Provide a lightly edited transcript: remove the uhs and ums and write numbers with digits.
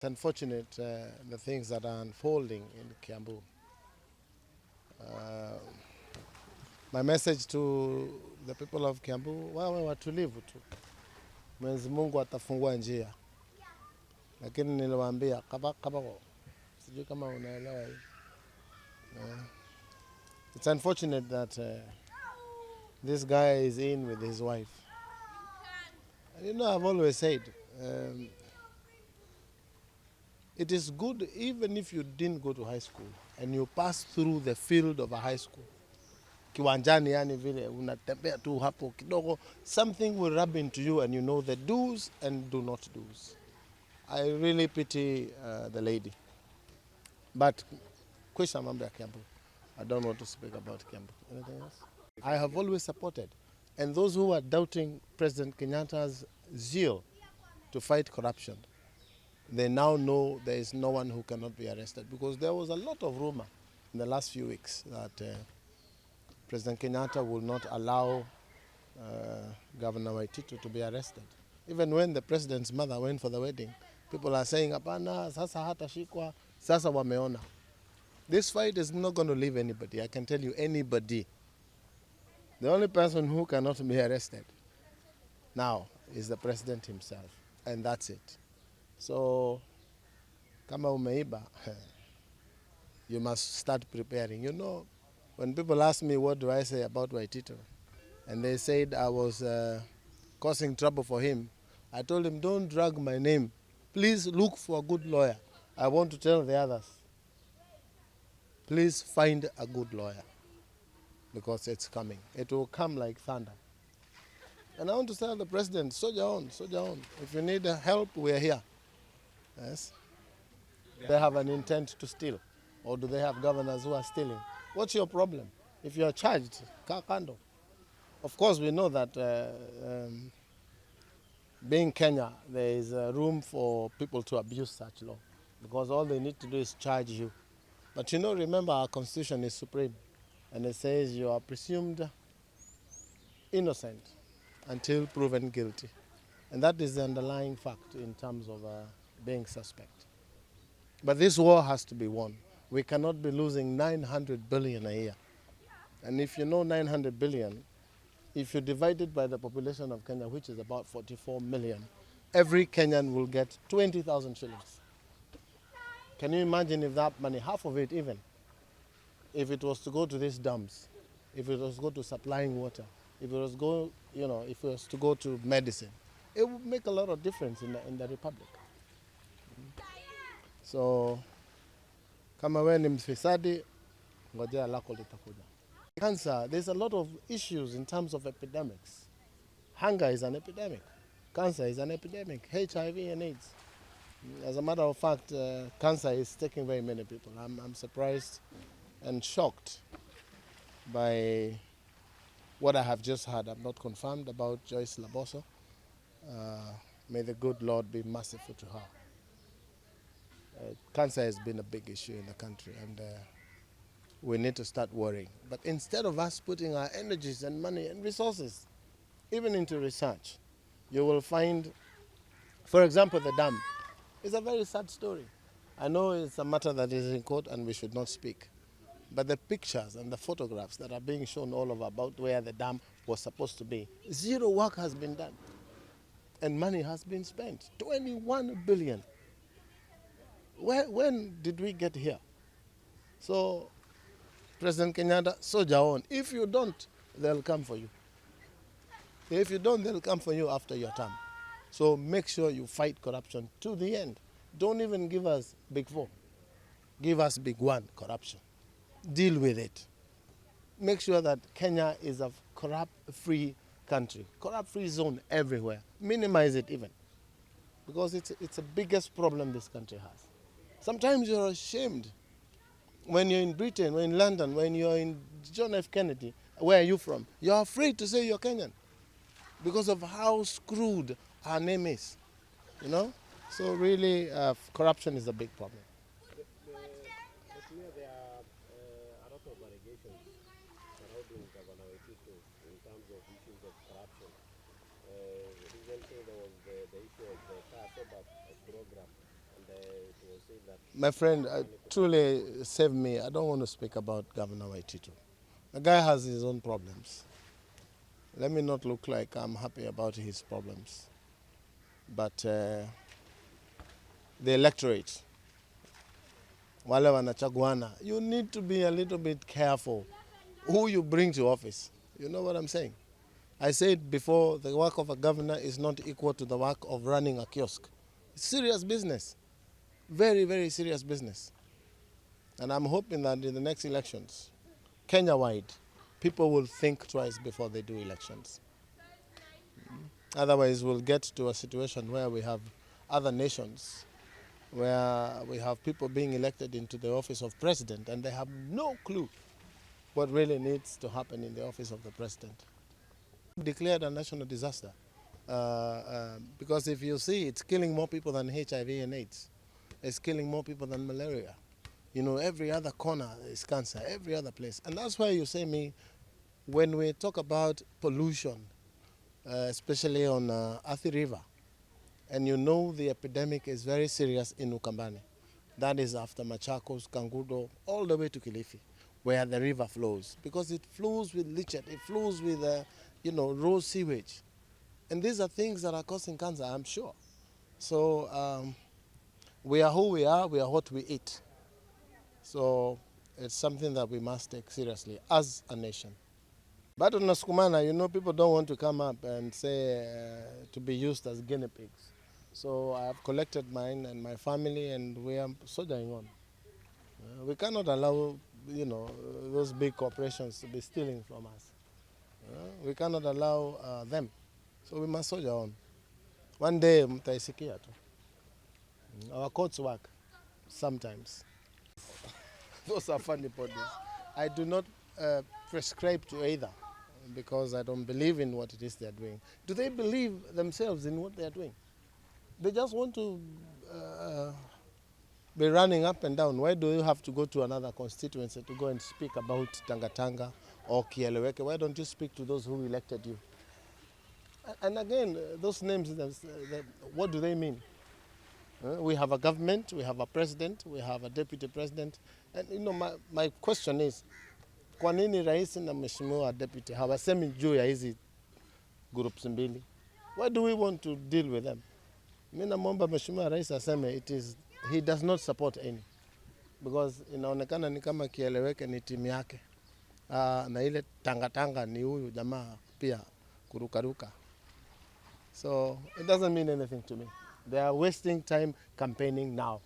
It's unfortunate the things that are unfolding in Kiambu. My message to the people of Kiambu, wawe watulivu tu. Mwenyezi Mungu atafungua njia. Lakini niliwaambia Kabogo. Sijui kama unaelewa hii. It's unfortunate that this guy is in with his wife. And you know, I've always said, it is good even if you didn't go to high school and you pass through the field of a high school. Kiwanjani yani vile unatembea tu hapo kidogo, something will rub into you and you know the do's and do not do's. I really pity the lady. But kwisha mambo ya Kiambu. I don't want to speak about Kiambu. Anything else? I have always supported. And those who are doubting President Kenyatta's zeal to fight corruption, they now know there is no one who cannot be arrested, because there was a lot of rumor in the last few weeks that President Kenyatta will not allow Governor Waititus to be arrested. Even when the president's mother went for the wedding, people are saying, "Apana, sasa hatashikwa, sasa wameona." This fight is not going to leave anybody. I can tell you, anybody. The only person who cannot be arrested now is the president himself, and that's it. So, kama umeiba, you must start preparing. You know, when people ask me what do I say about Waititus, and they said I was causing trouble for him, I told him, don't drag my name. Please look for a good lawyer. I want to tell the others, please find a good lawyer, because it's coming. It will come like thunder. And I want to tell the president, soldier on, soldier on. If you need help, we are here. Yes. They have an intent to steal, or do they have governors who are stealing? What's your problem? If you are charged, kando. Of course, we know that being Kenya, there is room for people to abuse such law, because all they need to do is charge you. But you know, remember, our constitution is supreme, and it says you are presumed innocent until proven guilty. And that is the underlying fact in terms of being suspect. But this war has to be won. We cannot be losing 900 billion a year. And if you know 900 billion, if you divide it by the population of Kenya, which is about 44 million, every Kenyan will get 20,000 shillings. Can you imagine if that money, half of it even, if it was to go to these dams, if it was to go to supplying water, if it was if it was to go to medicine, it would make a lot of difference in the republic. So, kama we ni mfisadi, ngojea lako litakuja. Cancer, there's a lot of issues in terms of epidemics. Hunger is an epidemic. Cancer is an epidemic. HIV and AIDS. As a matter of fact, cancer is taking very many people. I'm surprised and shocked by what I have just heard. I'm not confirmed about Joyce Laboso. May the good Lord be merciful to her. Cancer has been a big issue in the country, and we need to start worrying. But instead of us putting our energies and money and resources, even into research, you will find, for example, the dam. It's a very sad story. I know it's a matter that is in court and we should not speak. But the pictures and the photographs that are being shown all over about where the dam was supposed to be, zero work has been done. And money has been spent. 21 billion. When did we get here? So, President Kenyatta, soldier on. If you don't, they'll come for you. If you don't, they'll come for you after your term. So make sure you fight corruption to the end. Don't even give us big four. Give us big one, corruption. Deal with it. Make sure that Kenya is a corrupt-free country, corrupt-free zone everywhere. Minimize it even, because it's the biggest problem this country has. Sometimes you're ashamed when you're in Britain, when in London, when you're in John F. Kennedy. Where are you from? You're afraid to say you're Kenyan because of how screwed our name is, you know? So really, corruption is a big problem. There are a lot of allegations surrounding Governor Waititus in terms of issues of corruption. Recently there was the issue of the car program, and say that My friend, truly save me. I don't want to speak about Governor Waititu. The guy has his own problems. Let me not look like I'm happy about his problems. But the electorate, wale wanachaguana, you need to be a little bit careful who you bring to office. You know what I'm saying? I said before, the work of a governor is not equal to the work of running a kiosk. It's serious business. Very, very serious business. And I'm hoping that in the next elections, Kenya-wide, people will think twice before they do elections. Otherwise, we'll get to a situation where we have other nations where we have people being elected into the office of president and they have no clue what really needs to happen in the office of the president. Declared a national disaster because if you see, it's killing more people than HIV and AIDS. It's killing more people than malaria. You know, every other corner is cancer, every other place. And that's why you say me, when we talk about pollution, especially on Athi River, and you know the epidemic is very serious in Ukambani. That is after Machakos, Kangudo, all the way to Kilifi, where the river flows. Because it flows with lichet, it flows with, raw sewage. And these are things that are causing cancer, I'm sure. So we are who we are what we eat. So it's something that we must take seriously as a nation. But on Nasukumana, people don't want to come up and say to be used as guinea pigs. So I have collected mine and my family, and we are soldiering on. We cannot allow, those big corporations to be stealing from us. We cannot allow them. So we must soldier on. One day, mtaisikia tu. Our courts work sometimes. Those are funny bodies. I do not prescribe to either because I don't believe in what it is they're doing. Do they believe themselves in what they're doing? They just want to be running up and down. Why do you have to go to another constituency to go and speak about Tanga or Kieleweke? Why don't you speak to those who elected you? And again, those names, what do they mean? We have a government, we have a president, we have a deputy president. And my question is, kwa nini rais na mheshimiwa deputy hawasemi juu ya hizi groups mbili? Why do we want to deal with them? Mimi namwomba mheshimiwa rais aseme he does not support any. Because inaonekana ni kama Kieleweke ni timu yake. Na ile Tanga ni huyu jamaa pia kurukaruka. So it doesn't mean anything to me. They are wasting time campaigning now.